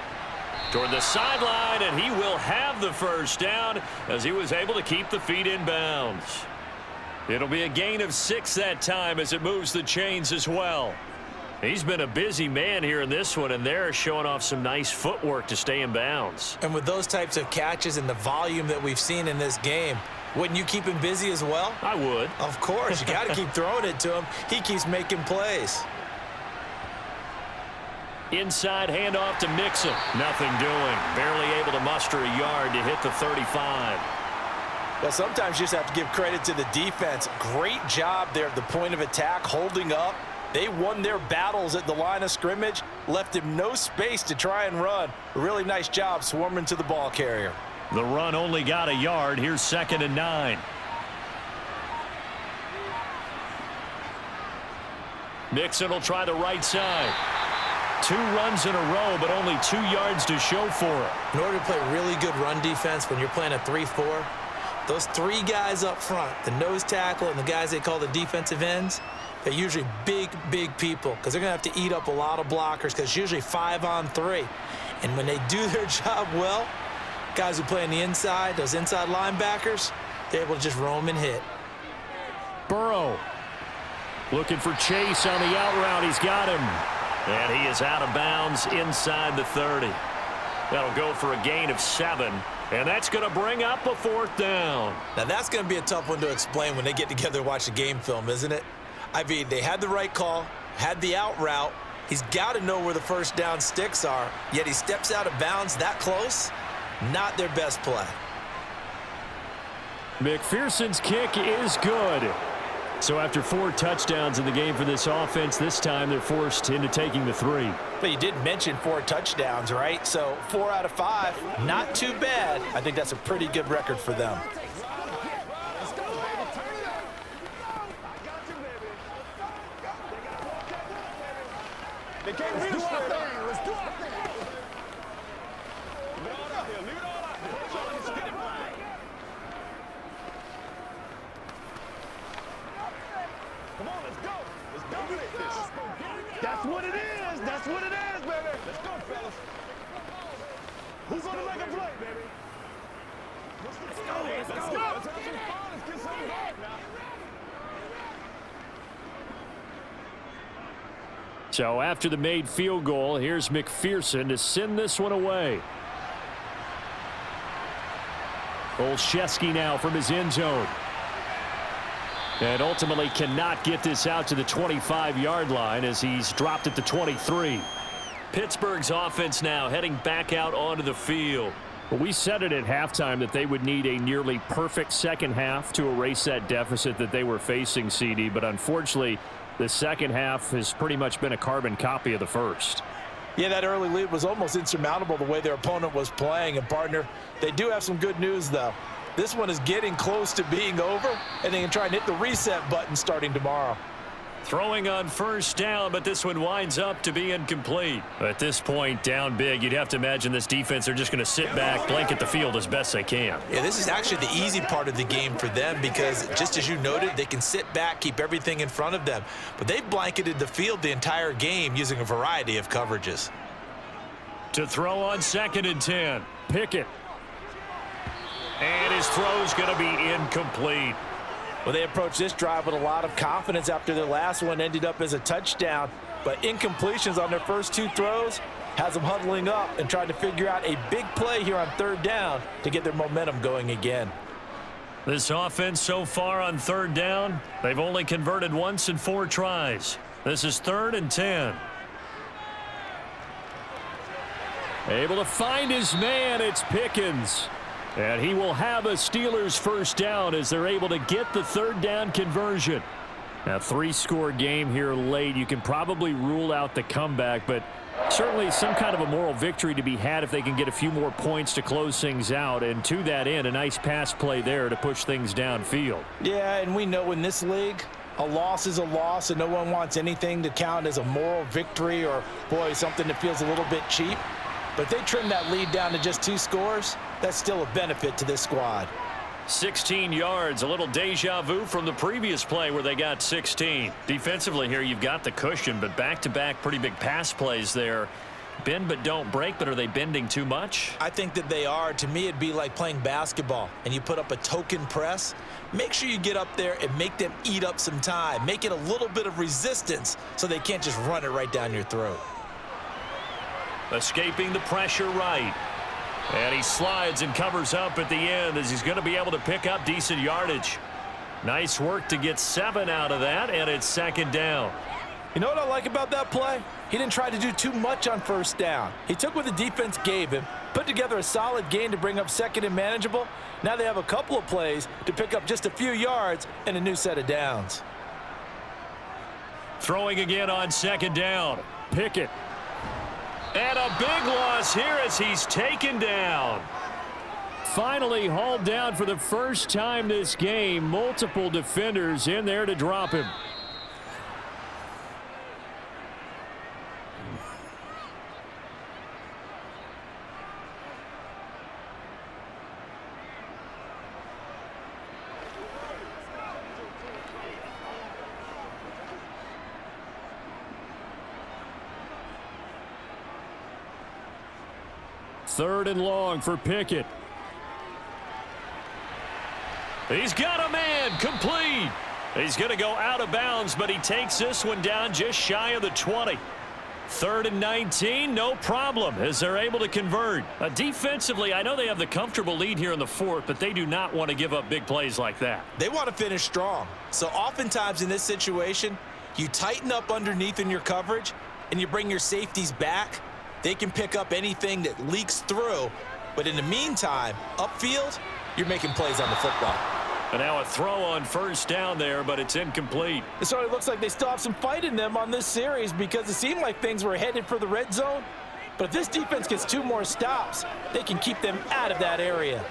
toward the sideline, and he will have the first down as he was able to keep the feet in bounds. It'll be a gain of 6 that time as it moves the chains as well. He's been a busy man here in this one, and they're showing off some nice footwork to stay in bounds. And with those types of catches and the volume that we've seen in this game, wouldn't you keep him busy as well? I would. Of course. You got to keep throwing it to him. He keeps making plays. Inside handoff to Mixon. Nothing doing. Barely able to muster a yard to hit the 35. Well, sometimes you just have to give credit to the defense. Great job there at the point of attack, holding up. They won their battles at the line of scrimmage, left him no space to try and run. A really nice job swarming to the ball carrier. The run only got a yard. Here's 2nd and 9. Mixon will try the right side. 2 runs in a row, but only 2 yards to show for it. In order to play really good run defense when you're playing a 3-4, those 3 guys up front, the nose tackle and the guys they call the defensive ends, they're usually big, big people because they're going to have to eat up a lot of blockers because it's usually 5 on 3. And when they do their job well, guys who play on the inside, those inside linebackers, they're able to just roam and hit. Burrow looking for Chase on the out route. He's got him. And he is out of bounds inside the 30. That'll go for a gain of 7. And that's going to bring up a 4th down. Now, that's going to be a tough one to explain when they get together and watch the game film, isn't it? I mean, they had the right call, had the out route. He's got to know where the first down sticks are, yet he steps out of bounds that close. Not their best play. McPherson's kick is good. So after 4 touchdowns in the game for this offense, this time they're forced into taking the 3. But you did mention 4 touchdowns, right? So 4 out of 5, not too bad. I think that's a pretty good record for them. They can't read us straight up. Let's do our thing. Leave it all out there. Leave it all out there. Let's get it right. Come on, let's go. Let's dominate this. That's what it is. That's what it is, baby. Let's go, fellas. Who's gonna make a play, baby? Let's go. Let's go. Let's have some fun. Let's get something going now. So after the made field goal, here's McPherson to send this one away. Olszewski now from his end zone. And ultimately cannot get this out to the 25-yard line as he's dropped at the 23. Pittsburgh's offense now heading back out onto the field. Well, we said it at halftime that they would need a nearly perfect second half to erase that deficit that they were facing, CD, but unfortunately the second half has pretty much been a carbon copy of the first. Yeah, that early lead was almost insurmountable the way their opponent was playing. And, partner, they do have some good news, though. This one is getting close to being over, and they can try and hit the reset button starting tomorrow. Throwing on first down, but this one winds up to be incomplete. At this point, down big, you'd have to imagine this defense are just going to sit back, blanket the field as best they can. Yeah, this is actually the easy part of the game for them because, just as you noted, they can sit back, keep everything in front of them. But they've blanketed the field the entire game using a variety of coverages. To throw on 2nd and 10. Pickett. And his throw's going to be incomplete. Well, they approached this drive with a lot of confidence after their last one ended up as a touchdown. But incompletions on their first 2 throws has them huddling up and trying to figure out a big play here on 3rd down to get their momentum going again. This offense so far on 3rd down, they've only converted once in 4 tries. This is 3rd and 10. Able to find his man, it's Pickens. And he will have a Steelers first down as they're able to get the 3rd down conversion. A 3-score game here late. You can probably rule out the comeback, but certainly some kind of a moral victory to be had if they can get a few more points to close things out. And to that end, a nice pass play there to push things downfield. Yeah, and we know in this league, a loss is a loss, and no one wants anything to count as a moral victory or, boy, something that feels a little bit cheap. But if they trim that lead down to just 2 scores, that's still a benefit to this squad. 16 yards, a little deja vu from the previous play where they got 16. Defensively here, you've got the cushion, but back-to-back pretty big pass plays there. Bend but don't break, but are they bending too much? I think that they are. To me, it'd be like playing basketball, and you put up a token press. Make sure you get up there and make them eat up some time. Make it a little bit of resistance so they can't just run it right down your throat. Escaping the pressure right. And he slides and covers up at the end as he's going to be able to pick up decent yardage. Nice work to get 7 out of that, and it's 2nd down. You know what I like about that play? He didn't try to do too much on 1st down. He took what the defense gave him, put together a solid gain to bring up 2nd and manageable. Now they have a couple of plays to pick up just a few yards and a new set of downs. Throwing again on 2nd down. Pickett. And a big loss here as he's taken down. Finally hauled down for the first time this game. Multiple defenders in there to drop him. Third and long for Pickett. He's got a man, complete. He's going to go out of bounds, but he takes this one down just shy of the 20. 3rd and 19, no problem, as they're able to convert. Defensively, I know they have the comfortable lead here in the 4th, but they do not want to give up big plays like that. They want to finish strong. So oftentimes in this situation, you tighten up underneath in your coverage, and you bring your safeties back. They can pick up anything that leaks through, but in the meantime, upfield, you're making plays on the football. And now a throw on 1st down there, but it's incomplete. It sort of looks like they still have some fight in them on this series because it seemed like things were headed for the red zone. But if this defense gets 2 more stops, they can keep them out of that area.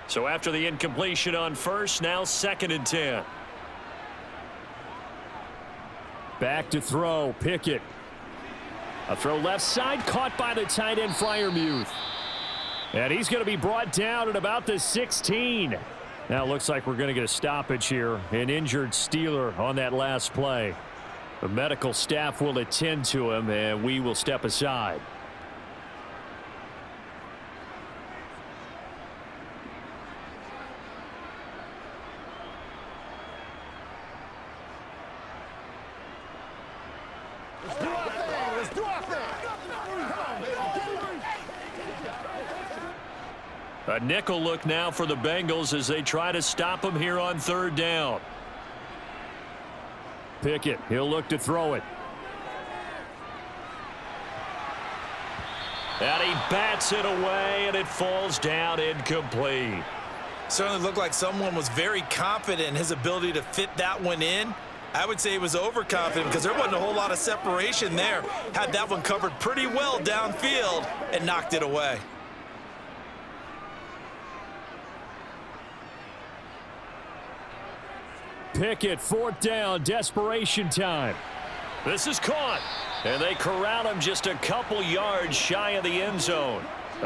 So after the incompletion on 1st, now 2nd and 10. Back to throw, Pickett. A throw left side, caught by the tight end, Freiermuth. And he's going to be brought down at about the 16. Now it looks like we're going to get a stoppage here. An injured Steeler on that last play. The medical staff will attend to him, and we will step aside. A nickel look now for the Bengals as they try to stop him here on 3rd down. Pickett, he'll look to throw it. And he bats it away, and it falls down incomplete. Certainly looked like someone was very confident in his ability to fit that one in. I would say he was overconfident because there wasn't a whole lot of separation there. Had that one covered pretty well downfield and knocked it away. Pickett, 4th down, desperation time. This is caught, and they corral him just a couple yards shy of the end zone.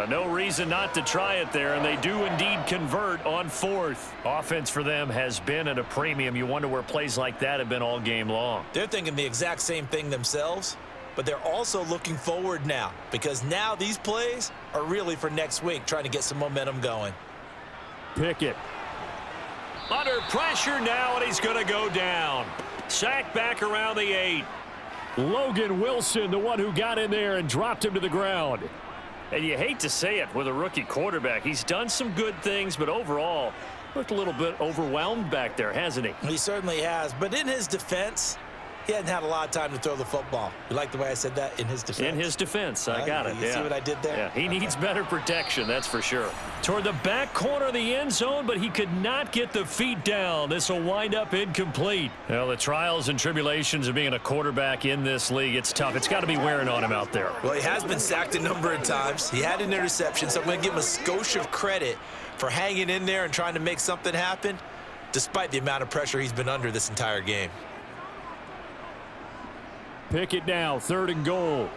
No reason not to try it there, and they do indeed convert on 4th. Offense for them has been at a premium. You wonder where plays like that have been all game long. They're thinking the exact same thing themselves, but they're also looking forward now because now these plays are really for next week, trying to get some momentum going. Pickett Under pressure now, and he's going to go down. Sacked back around the 8. Logan Wilson, the one who got in there and dropped him to the ground. And you hate to say it with a rookie quarterback. He's done some good things, but overall, looked a little bit overwhelmed back there, hasn't he? He certainly has. But in his defense, he hadn't had a lot of time to throw the football. You like the way I said that? In his defense. In his defense. I got it. You see what I did there? Yeah, he needs better protection, that's for sure. Toward the back corner of the end zone, but he could not get the feet down. This will wind up incomplete. Well, the trials and tribulations of being a quarterback in this league, it's tough. It's got to be wearing on him out there. Well, he has been sacked a number of times. He had an interception, so I'm going to give him a skosh of credit for hanging in there and trying to make something happen, despite the amount of pressure he's been under this entire game. Pick it now, 3rd and goal.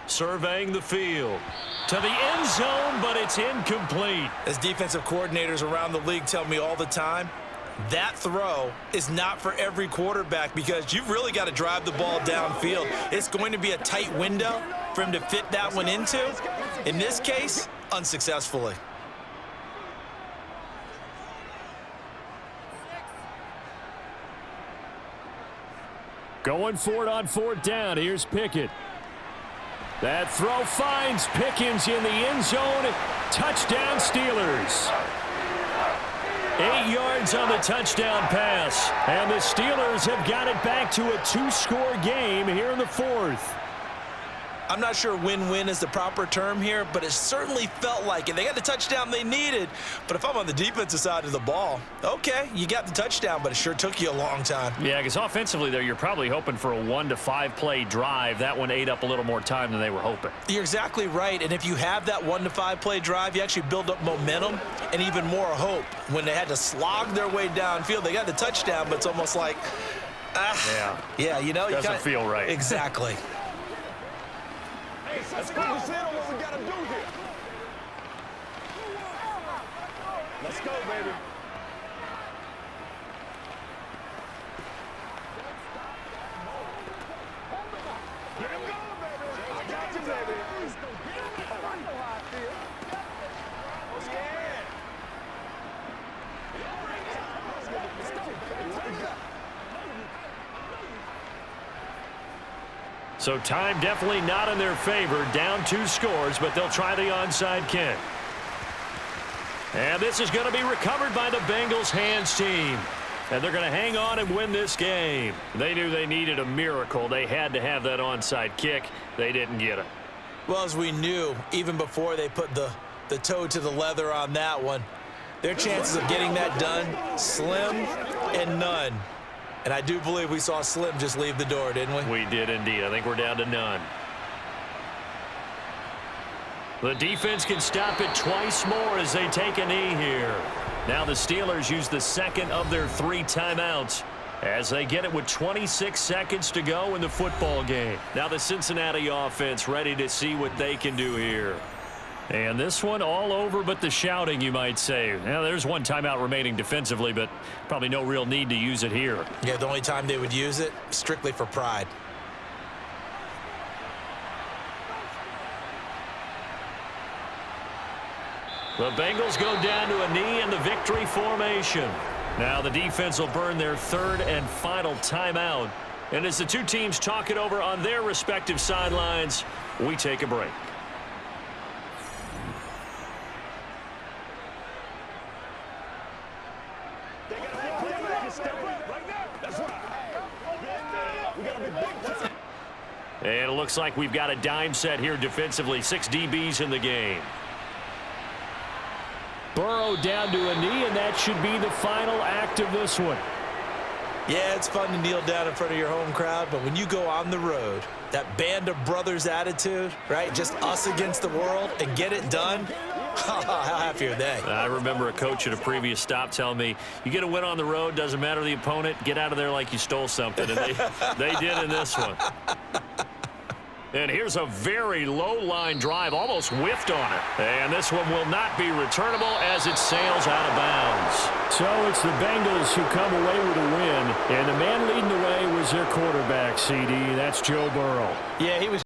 Surveying the field. To the end zone, but it's incomplete. As defensive coordinators around the league tell me all the time, that throw is not for every quarterback because you've really got to drive the ball downfield. It's going to be a tight window for him to fit that one into. In this case, unsuccessfully. Going for it on 4th down. Here's Pickett. That throw finds Pickens in the end zone. Touchdown, Steelers. 8 yards on the touchdown pass. And the Steelers have got it back to a 2-score game here in the 4th. I'm not sure win-win is the proper term here, but it certainly felt like it. They got the touchdown they needed, but if I'm on the defensive side of the ball, okay, you got the touchdown, but it sure took you a long time. Yeah, because offensively, though, you're probably hoping for a 1 to 5 play drive. That one ate up a little more time than they were hoping. You're exactly right, and if you have that 1 to 5 play drive, you actually build up momentum and even more hope. When they had to slog their way downfield, they got the touchdown, but it's almost like, yeah, you know, doesn't feel right. Exactly. Let's focus in on what we got to do here. Let's go, baby. Get him going, baby. I got you, baby. I know how I feel. I'm scared. So time definitely not in their favor. Down 2 scores, but they'll try the onside kick. And this is going to be recovered by the Bengals hands team. And they're going to hang on and win this game. They knew they needed a miracle. They had to have that onside kick. They didn't get it. Well, as we knew, even before they put the toe to the leather on that one, their chances of getting that done, slim and none. And I do believe we saw Slim just leave the door, didn't we? We did indeed. I think we're down to none. The defense can stop it twice more as they take a knee here. Now the Steelers use the second of their 3 timeouts as they get it with 26 seconds to go in the football game. Now the Cincinnati offense ready to see what they can do here. And this one all over but the shouting, you might say. Now, there's 1 timeout remaining defensively, but probably no real need to use it here. Yeah, the only time they would use it, strictly for pride. The Bengals go down to a knee in the victory formation. Now the defense will burn their 3rd and final timeout. And as the 2 teams talk it over on their respective sidelines, we take a break. And it looks like we've got a dime set here defensively. 6 DBs in the game. Burrow down to a knee, and that should be the final act of this one. Yeah, it's fun to kneel down in front of your home crowd, but when you go on the road, that band of brothers attitude, right? Just us against the world and get it done. How happy are they? I remember a coach at a previous stop telling me, you get a win on the road, doesn't matter the opponent, get out of there like you stole something. And they did in this one. And here's a very low line drive, almost whiffed on it. And this one will not be returnable as it sails out of bounds. So it's the Bengals who come away with a win. And the man leading the way was their quarterback, CD. That's Joe Burrow. Yeah, he was